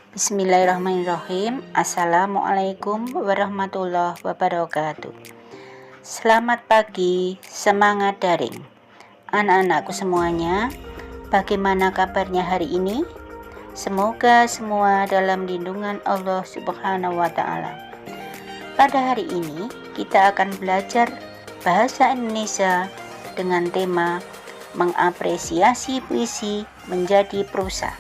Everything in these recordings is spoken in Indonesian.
Bismillahirrahmanirrahim. Assalamualaikum warahmatullahi wabarakatuh. Selamat pagi, semangat daring. Anak-anakku semuanya, bagaimana kabarnya hari ini? Semoga semua dalam lindungan Allah Subhanahu wa Ta'ala. Pada hari ini, kita akan belajar bahasa Indonesia dengan tema mengapresiasi puisi menjadi prosa.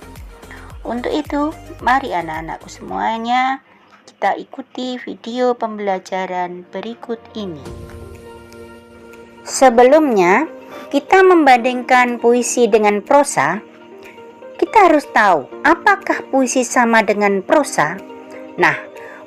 Untuk itu, mari anak-anakku semuanya, kita ikuti video pembelajaran berikut ini. Sebelumnya, kita membandingkan puisi dengan prosa. Kita harus tahu, apakah puisi sama dengan prosa? Nah,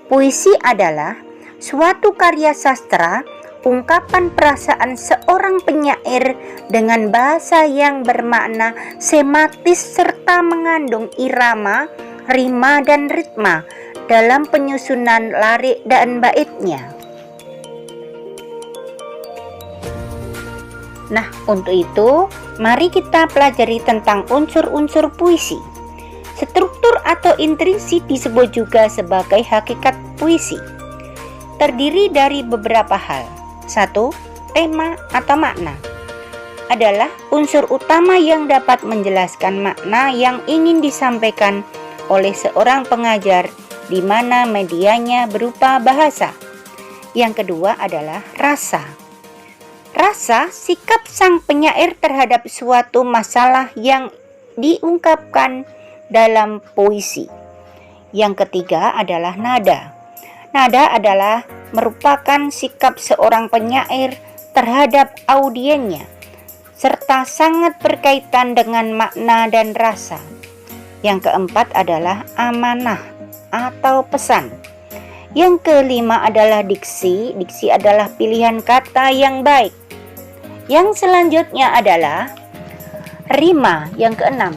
puisi adalah suatu karya sastra, ungkapan perasaan seorang penyair dengan bahasa yang bermakna sematis serta mengandung irama, rima, dan ritma dalam penyusunan lirik dan baitnya. Nah, untuk itu, mari kita pelajari tentang unsur-unsur puisi. Struktur atau intrisi disebut juga sebagai hakikat puisi. Terdiri dari beberapa hal. 1. Tema atau makna adalah unsur utama yang dapat menjelaskan makna yang ingin disampaikan oleh seorang pengajar, di mana medianya berupa bahasa. Yang kedua adalah rasa. Rasa sikap sang penyair terhadap suatu masalah yang diungkapkan dalam puisi. Yang ketiga adalah nada. Nada adalah merupakan sikap seorang penyair terhadap audiennya, serta sangat berkaitan dengan makna dan rasa. Yang keempat adalah amanah atau pesan. Yang kelima adalah diksi. Diksi adalah pilihan kata yang baik. Yang selanjutnya adalah rima. Yang keenam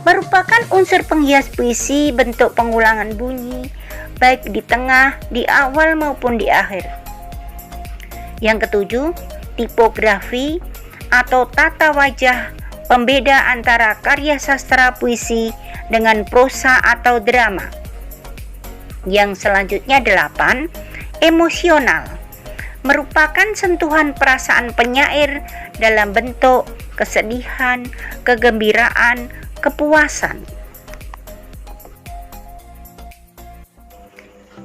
merupakan unsur penghias puisi, bentuk pengulangan bunyi baik di tengah, di awal maupun di akhir. Yang ketujuh, tipografi atau tata wajah, pembeda antara karya sastra puisi dengan prosa atau drama. Yang selanjutnya 8, emosional, merupakan sentuhan perasaan penyair dalam bentuk kesedihan, kegembiraan, kepuasan.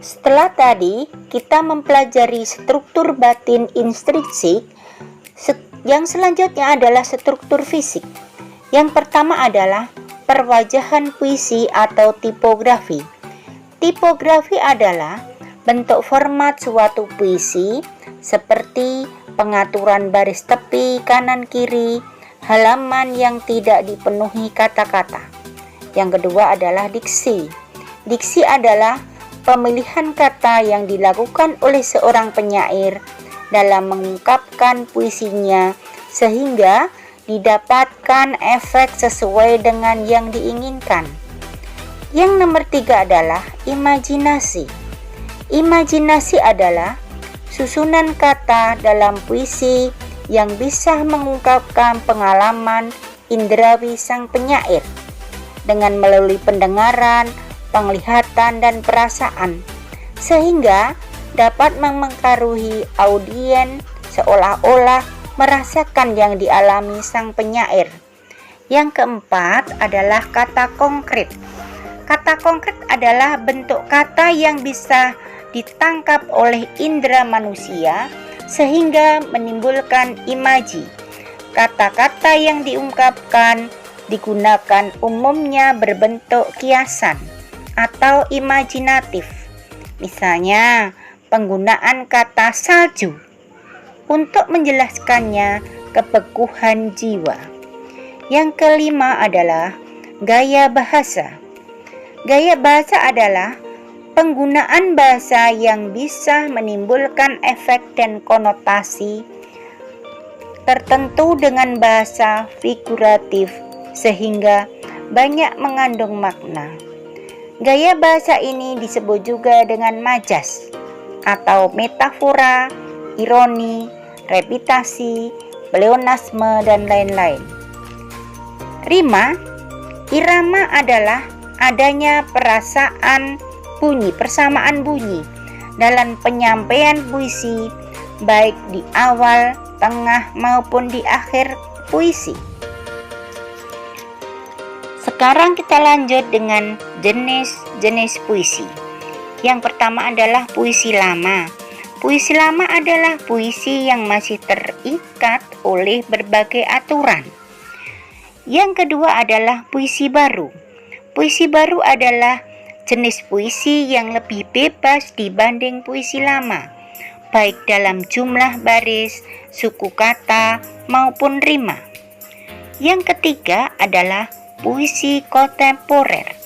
Setelah tadi kita mempelajari struktur batin intrinsik, yang selanjutnya adalah struktur fisik. Yang pertama adalah perwajahan puisi atau tipografi. Tipografi adalah bentuk format suatu puisi seperti pengaturan baris tepi, kanan kiri, halaman yang tidak dipenuhi kata-kata. Yang kedua adalah diksi. Diksi adalah pemilihan kata yang dilakukan oleh seorang penyair dalam mengungkapkan puisinya sehingga didapatkan efek sesuai dengan yang diinginkan. Yang nomor 3 adalah imajinasi. Imajinasi adalah susunan kata dalam puisi yang bisa mengungkapkan pengalaman indrawi sang penyair dengan melalui pendengaran, penglihatan, dan perasaan, sehingga dapat mempengaruhi audien seolah-olah merasakan yang dialami sang penyair. Yang keempat adalah kata konkret. Kata konkret adalah bentuk kata yang bisa ditangkap oleh indera manusia sehingga menimbulkan imaji. Kata-kata yang diungkapkan digunakan umumnya berbentuk kiasan atau imajinatif. Misalnya, penggunaan kata salju untuk menjelaskannya kebeguhan jiwa. Yang kelima adalah gaya bahasa. Gaya bahasa adalah penggunaan bahasa yang bisa menimbulkan efek dan konotasi tertentu dengan bahasa figuratif sehingga banyak mengandung makna. Gaya bahasa ini disebut juga dengan majas atau metafora, ironi, repitasi, pleonasme, dan lain-lain. Rima, irama adalah adanya perasaan bunyi, persamaan bunyi dalam penyampaian puisi, baik di awal, tengah, maupun di akhir puisi. Sekarang kita lanjut dengan jenis-jenis puisi. Yang pertama adalah puisi lama. Puisi lama adalah puisi yang masih terikat oleh berbagai aturan. Yang kedua adalah puisi baru. Puisi baru adalah jenis puisi yang lebih bebas dibanding puisi lama, baik dalam jumlah baris, suku kata, maupun rima. Yang ketiga adalah puisi kontemporer.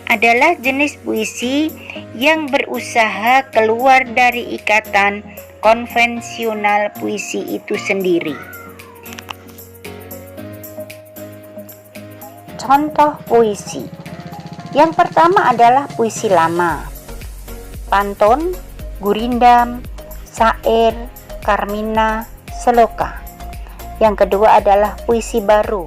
Adalah jenis puisi yang berusaha keluar dari ikatan konvensional puisi itu sendiri. Contoh puisi. Yang pertama adalah puisi lama. Pantun, gurindam, syair, karmina, seloka. Yang kedua adalah puisi baru.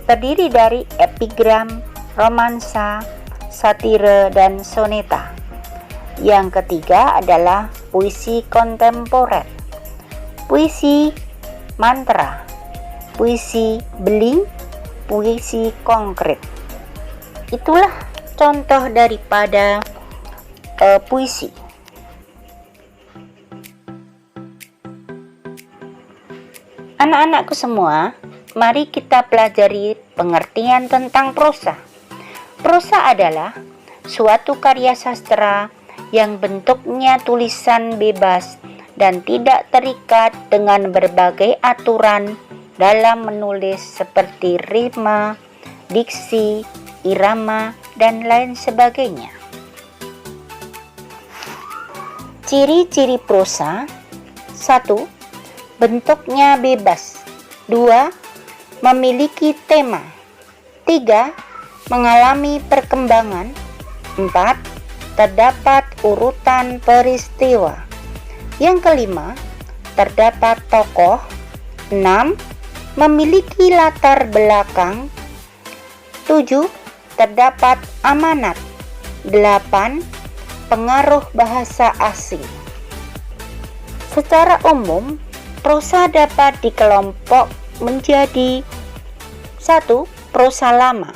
Terdiri dari epigram, romansa, satire, dan soneta. Yang ketiga adalah puisi kontemporer, puisi mantra, puisi beling, puisi konkret. Itulah contoh daripada puisi. Anak-anakku semua, mari kita pelajari pengertian tentang prosa. Prosa adalah suatu karya sastra yang bentuknya tulisan bebas dan tidak terikat dengan berbagai aturan dalam menulis seperti rima, diksi, irama, dan lain sebagainya. Ciri-ciri prosa: 1. Bentuknya bebas. 2. Memiliki tema. 3. Mengalami perkembangan. 4. Terdapat urutan peristiwa. Yang kelima, terdapat tokoh. 6. Memiliki latar belakang. 7. Terdapat amanat. 8. Pengaruh bahasa asing. Secara umum, prosa dapat dikelompok menjadi 1. Prosa lama.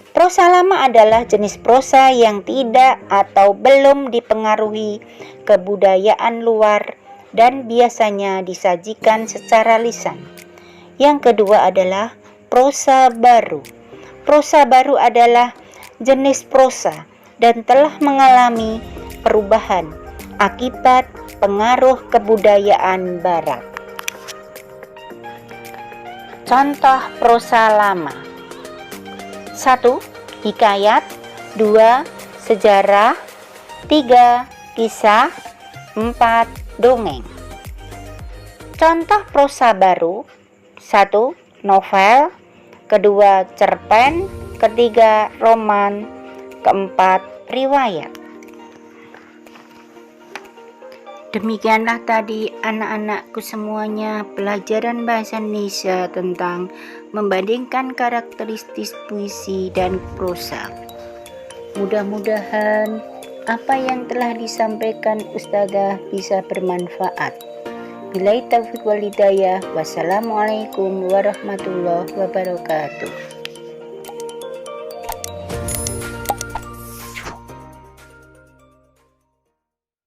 Prosa lama adalah jenis prosa yang tidak atau belum dipengaruhi kebudayaan luar dan biasanya disajikan secara lisan. Yang kedua adalah prosa baru. Prosa baru adalah jenis prosa dan telah mengalami perubahan akibat pengaruh kebudayaan barat. Contoh prosa lama: 1. Hikayat. 2. Sejarah. 3. Kisah. 4. Dongeng. Contoh prosa baru: 1. Novel. 2. Cerpen. 3. Roman. 4. Riwayat. Demikianlah tadi anak-anakku semuanya pelajaran bahasa Indonesia tentang membandingkan karakteristik puisi dan prosa. Mudah-mudahan apa yang telah disampaikan Ustazah bisa bermanfaat. Billahi taufiq wal hidayah. Wassalamualaikum warahmatullahi wabarakatuh.